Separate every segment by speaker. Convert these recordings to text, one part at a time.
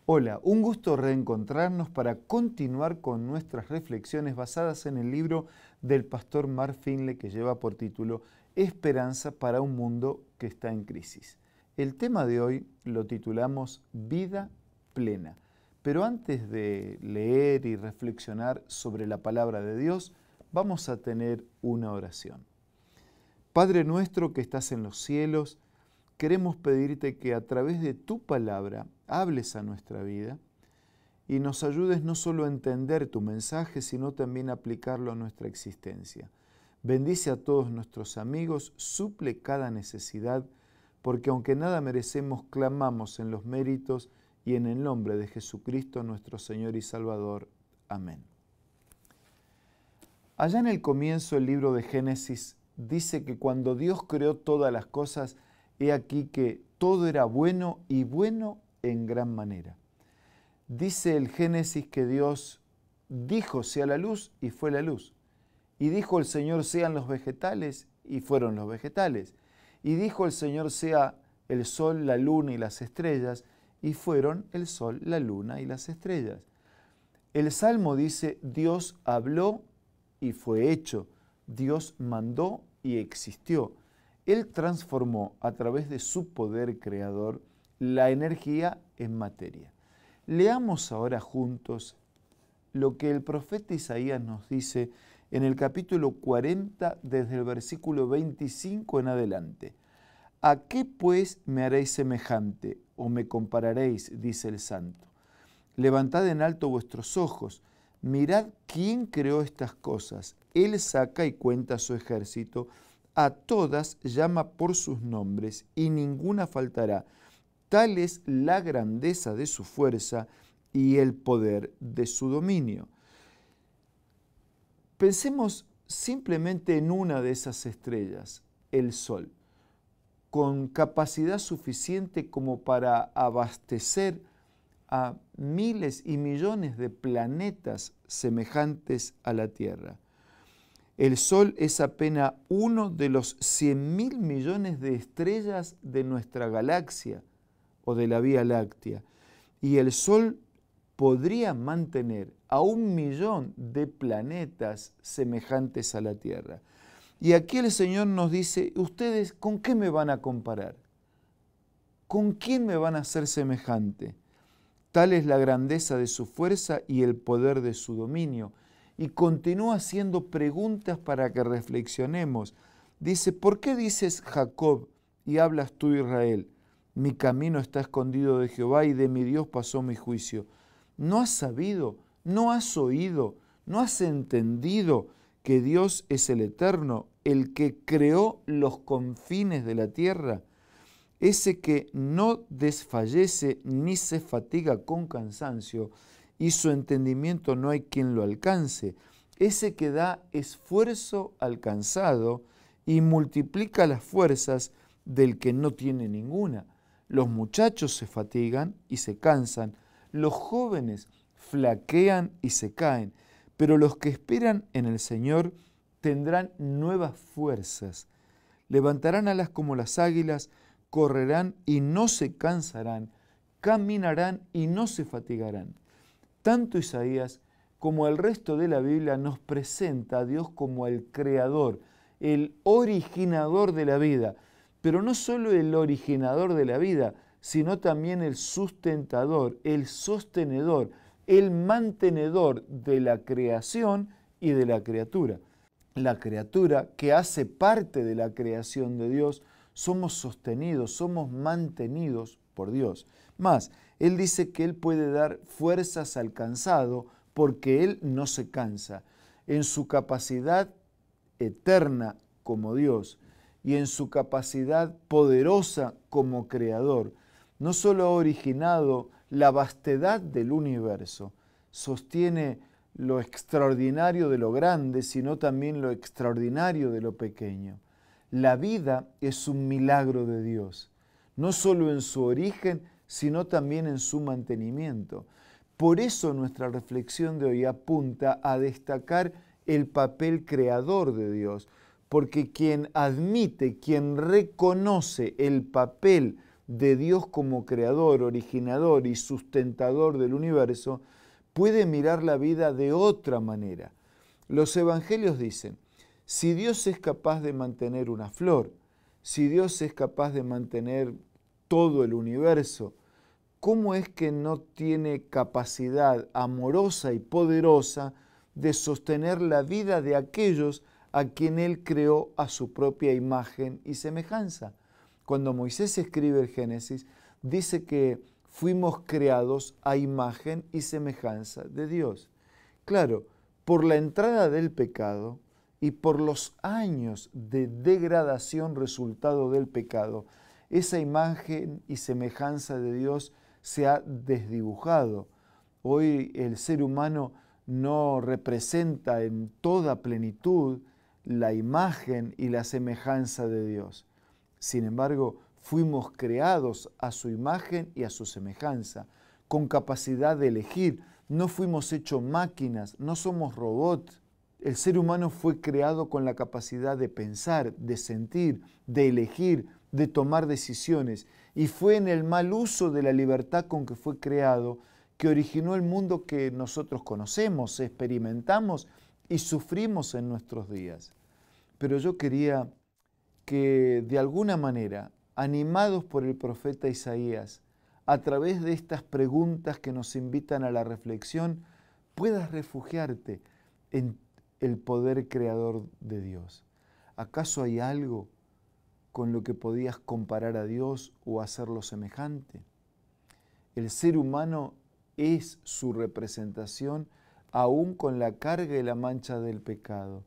Speaker 1: Hola, un gusto reencontrarnos para continuar con nuestras reflexiones basadas en el libro del pastor Mark Finley que lleva por título Esperanza para un mundo que está en crisis. El tema de hoy lo titulamos Vida plena. Pero antes de leer y reflexionar sobre la palabra de Dios, vamos a tener una oración. Padre nuestro que estás en los cielos, queremos pedirte que a través de tu palabra hables a nuestra vida y nos ayudes no solo a entender tu mensaje, sino también a aplicarlo a nuestra existencia. Bendice a todos nuestros amigos, suple cada necesidad, porque aunque nada merecemos, clamamos en los méritos y en el nombre de Jesucristo nuestro Señor y Salvador. Amén. Allá en el comienzo del libro de Génesis dice que cuando Dios creó todas las cosas, he aquí que todo era bueno y bueno en gran manera. Dice el Génesis que Dios dijo sea la luz y fue la luz. Y dijo el Señor sean los vegetales y fueron los vegetales. Y dijo el Señor sea el sol, la luna y las estrellas y fueron el sol, la luna y las estrellas. El Salmo dice Dios habló y fue hecho. Dios mandó y existió. Él transformó a través de su poder creador la energía en materia. Leamos ahora juntos lo que el profeta Isaías nos dice en el capítulo 40 desde el versículo 25 en adelante. ¿A qué pues me haréis semejante o me compararéis? Dice el santo. Levantad en alto vuestros ojos, mirad quién creó estas cosas. Él saca y cuenta su ejército, a todas llama por sus nombres y ninguna faltará. Tal es la grandeza de su fuerza y el poder de su dominio. Pensemos simplemente en una de esas estrellas, el Sol, con capacidad suficiente como para abastecer a miles y millones de planetas semejantes a la Tierra. El Sol es apenas uno de los 100.000 millones de estrellas de nuestra galaxia o de la Vía Láctea. Y el Sol podría mantener a 1.000.000 de planetas semejantes a la Tierra. Y aquí el Señor nos dice, ¿ustedes con qué me van a comparar? ¿Con quién me van a hacer semejante? Tal es la grandeza de su fuerza y el poder de su dominio. Y continúa haciendo preguntas para que reflexionemos. Dice, ¿por qué dices Jacob y hablas tú Israel? Mi camino está escondido de Jehová y de mi Dios pasó mi juicio. ¿No has sabido, no has oído, no has entendido que Dios es el Eterno, el que creó los confines de la tierra? Ese que no desfallece ni se fatiga con cansancio, y su entendimiento no hay quien lo alcance. Ese que da esfuerzo al cansado y multiplica las fuerzas del que no tiene ninguna. Los muchachos se fatigan y se cansan, los jóvenes flaquean y se caen, pero los que esperan en el Señor tendrán nuevas fuerzas. Levantarán alas como las águilas, correrán y no se cansarán, caminarán y no se fatigarán. Tanto Isaías como el resto de la Biblia nos presenta a Dios como el creador, el originador de la vida, pero no solo el originador de la vida, sino también el sustentador, el sostenedor, el mantenedor de la creación y de la criatura. La criatura que hace parte de la creación de Dios, somos sostenidos, somos mantenidos por Dios. Más, Él dice que Él puede dar fuerzas al cansado porque Él no se cansa. En su capacidad eterna como Dios y en su capacidad poderosa como creador, no solo ha originado la vastedad del universo, sostiene lo extraordinario de lo grande, sino también lo extraordinario de lo pequeño. La vida es un milagro de Dios, no solo en su origen, sino también en su mantenimiento. Por eso nuestra reflexión de hoy apunta a destacar el papel creador de Dios, porque quien admite, quien reconoce el papel de Dios como creador, originador y sustentador del universo, puede mirar la vida de otra manera. Los evangelios dicen, si Dios es capaz de mantener una flor, si Dios es capaz de mantener todo el universo, ¿cómo es que no tiene capacidad amorosa y poderosa de sostener la vida de aquellos a quien Él creó a su propia imagen y semejanza? Cuando Moisés escribe el Génesis, dice que fuimos creados a imagen y semejanza de Dios. Claro, por la entrada del pecado y por los años de degradación resultado del pecado, esa imagen y semejanza de Dios se ha desdibujado. Hoy el ser humano no representa en toda plenitud la imagen y la semejanza de Dios. Sin embargo, fuimos creados a su imagen y a su semejanza, con capacidad de elegir. No fuimos hechos máquinas, no somos robots. El ser humano fue creado con la capacidad de pensar, de sentir, de elegir, de tomar decisiones. Y fue en el mal uso de la libertad con que fue creado que originó el mundo que nosotros conocemos, experimentamos y sufrimos en nuestros días. Pero yo quería que de alguna manera, animados por el profeta Isaías, a través de estas preguntas que nos invitan a la reflexión, puedas refugiarte en el poder creador de Dios. ¿Acaso hay algo con lo que podías comparar a Dios o hacerlo semejante? El ser humano es su representación aún con la carga y la mancha del pecado.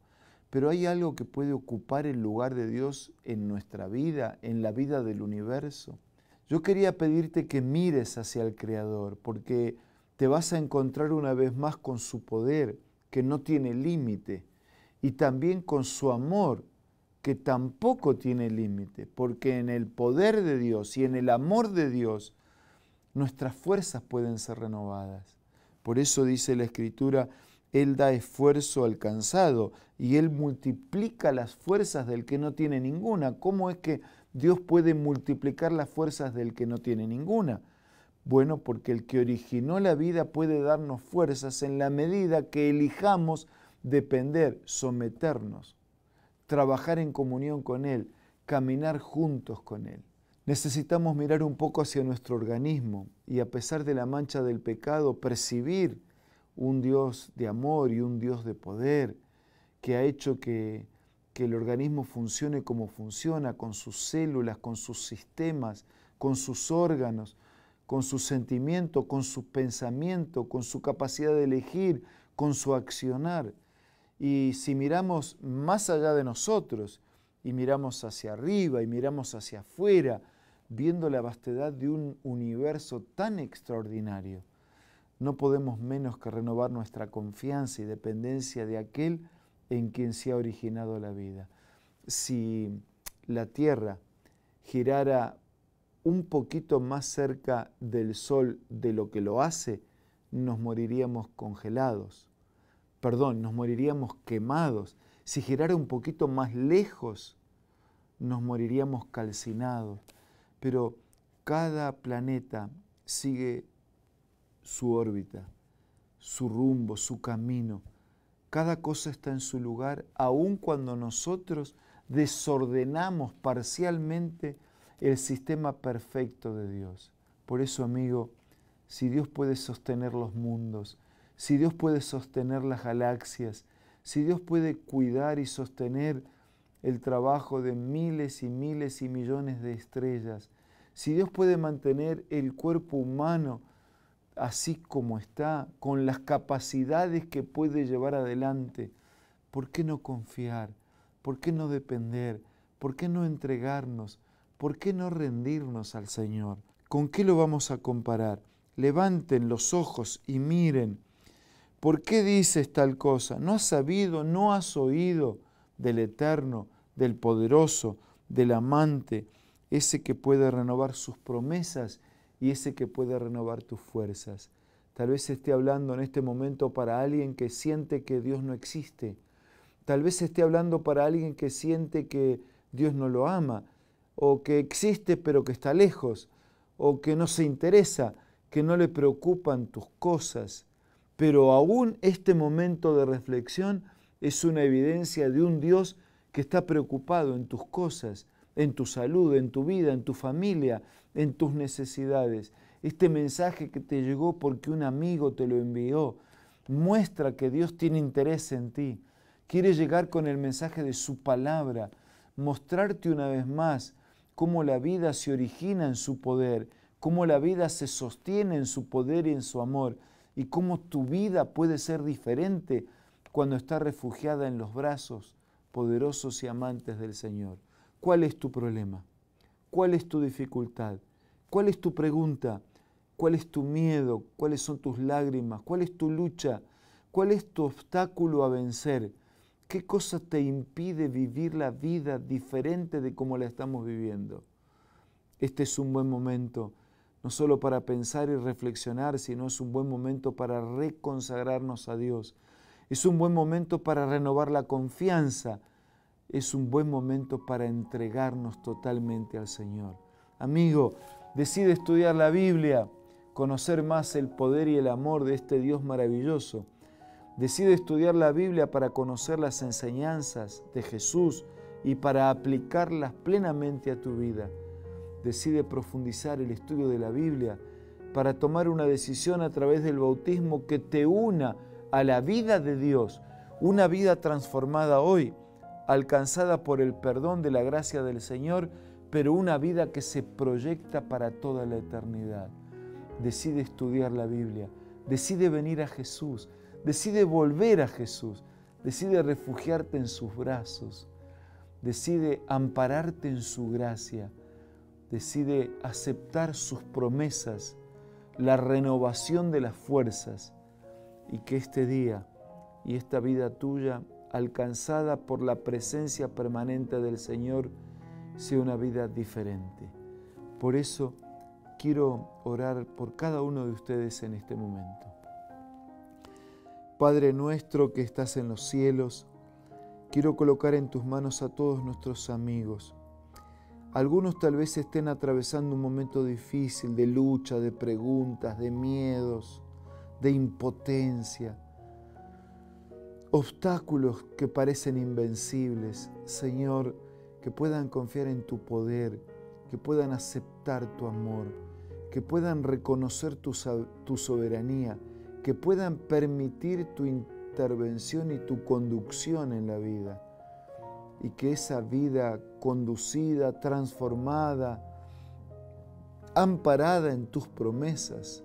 Speaker 1: Pero hay algo que puede ocupar el lugar de Dios en nuestra vida, en la vida del universo. Yo quería pedirte que mires hacia el Creador, porque te vas a encontrar una vez más con su poder, que no tiene límite, y también con su amor, que tampoco tiene límite, porque en el poder de Dios y en el amor de Dios, nuestras fuerzas pueden ser renovadas. Por eso dice la Escritura, Él da esfuerzo al cansado y Él multiplica las fuerzas del que no tiene ninguna. ¿Cómo es que Dios puede multiplicar las fuerzas del que no tiene ninguna? Bueno, porque el que originó la vida puede darnos fuerzas en la medida que elijamos depender, someternos, trabajar en comunión con Él, caminar juntos con Él. Necesitamos mirar un poco hacia nuestro organismo y a pesar de la mancha del pecado, percibir un Dios de amor y un Dios de poder que ha hecho que el organismo funcione como funciona, con sus células, con sus sistemas, con sus órganos, con su sentimiento, con su pensamiento, con su capacidad de elegir, con su accionar. Y si miramos más allá de nosotros y miramos hacia arriba y miramos hacia afuera, viendo la vastedad de un universo tan extraordinario, no podemos menos que renovar nuestra confianza y dependencia de aquel en quien se ha originado la vida. Si la Tierra girara un poquito más cerca del Sol de lo que lo hace, nos moriríamos congelados. Nos moriríamos quemados. Si girara un poquito más lejos, nos moriríamos calcinados. Pero cada planeta sigue su órbita, su rumbo, su camino. Cada cosa está en su lugar, aun cuando nosotros desordenamos parcialmente el sistema perfecto de Dios. Por eso, amigo, si Dios puede sostener los mundos, si Dios puede sostener las galaxias, si Dios puede cuidar y sostener el trabajo de miles y miles y millones de estrellas, si Dios puede mantener el cuerpo humano así como está, con las capacidades que puede llevar adelante, ¿por qué no confiar? ¿Por qué no depender? ¿Por qué no entregarnos? ¿Por qué no rendirnos al Señor? ¿Con qué lo vamos a comparar? Levanten los ojos y miren. ¿Por qué dices tal cosa? ¿No has sabido, no has oído del Eterno, del Poderoso, del Amante, ese que puede renovar sus promesas y ese que puede renovar tus fuerzas? Tal vez esté hablando en este momento para alguien que siente que Dios no existe. Tal vez esté hablando para alguien que siente que Dios no lo ama o que existe pero que está lejos, o que no se interesa, que no le preocupan tus cosas. Pero aún este momento de reflexión es una evidencia de un Dios que está preocupado en tus cosas, en tu salud, en tu vida, en tu familia, en tus necesidades. Este mensaje que te llegó porque un amigo te lo envió muestra que Dios tiene interés en ti. Quiere llegar con el mensaje de su palabra, mostrarte una vez más cómo la vida se origina en su poder, cómo la vida se sostiene en su poder y en su amor, y cómo tu vida puede ser diferente cuando está refugiada en los brazos poderosos y amantes del Señor. ¿Cuál es tu problema? ¿Cuál es tu dificultad? ¿Cuál es tu pregunta? ¿Cuál es tu miedo? ¿Cuáles son tus lágrimas? ¿Cuál es tu lucha? ¿Cuál es tu obstáculo a vencer? ¿Qué cosa te impide vivir la vida diferente de como la estamos viviendo? Este es un buen momento, no solo para pensar y reflexionar, sino es un buen momento para reconsagrarnos a Dios. Es un buen momento para renovar la confianza. Es un buen momento para entregarnos totalmente al Señor. Amigo, decide estudiar la Biblia, conocer más el poder y el amor de este Dios maravilloso. Decide estudiar la Biblia para conocer las enseñanzas de Jesús y para aplicarlas plenamente a tu vida. Decide profundizar el estudio de la Biblia para tomar una decisión a través del bautismo que te una a la vida de Dios, una vida transformada hoy, alcanzada por el perdón de la gracia del Señor, pero una vida que se proyecta para toda la eternidad. Decide estudiar la Biblia, decide venir a Jesús, decide volver a Jesús, decide refugiarte en sus brazos, decide ampararte en su gracia, decide aceptar sus promesas, la renovación de las fuerzas, y que este día y esta vida tuya, alcanzada por la presencia permanente del Señor, sea una vida diferente. Por eso quiero orar por cada uno de ustedes en este momento. Padre nuestro que estás en los cielos, quiero colocar en tus manos a todos nuestros amigos. Algunos tal vez estén atravesando un momento difícil de lucha, de preguntas, de miedos, de impotencia, obstáculos que parecen invencibles. Señor, que puedan confiar en tu poder, que puedan aceptar tu amor, que puedan reconocer tu soberanía, que puedan permitir tu intervención y tu conducción en la vida. Y que esa vida conducida, transformada, amparada en tus promesas,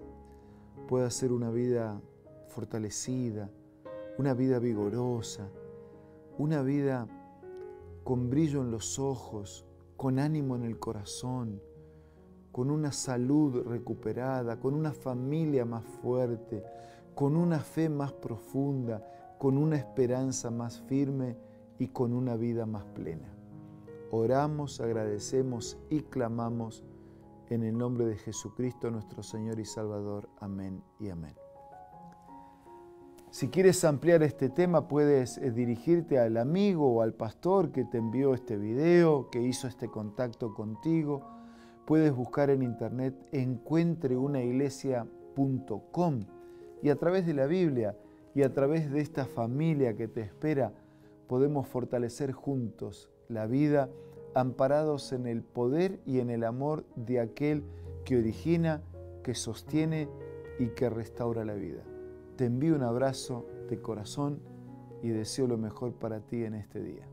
Speaker 1: pueda ser una vida fortalecida, una vida vigorosa, una vida con brillo en los ojos, con ánimo en el corazón, con una salud recuperada, con una familia más fuerte, con una fe más profunda, con una esperanza más firme y con una vida más plena. Oramos, agradecemos y clamamos en el nombre de Jesucristo, nuestro Señor y Salvador. Amén y amén. Si quieres ampliar este tema, puedes dirigirte al amigo o al pastor que te envió este video, que hizo este contacto contigo. Puedes buscar en internet encuentreunaiglesia.com y a través de la Biblia y a través de esta familia que te espera, podemos fortalecer juntos la vida, amparados en el poder y en el amor de aquel que origina, que sostiene y que restaura la vida. Te envío un abrazo de corazón y deseo lo mejor para ti en este día.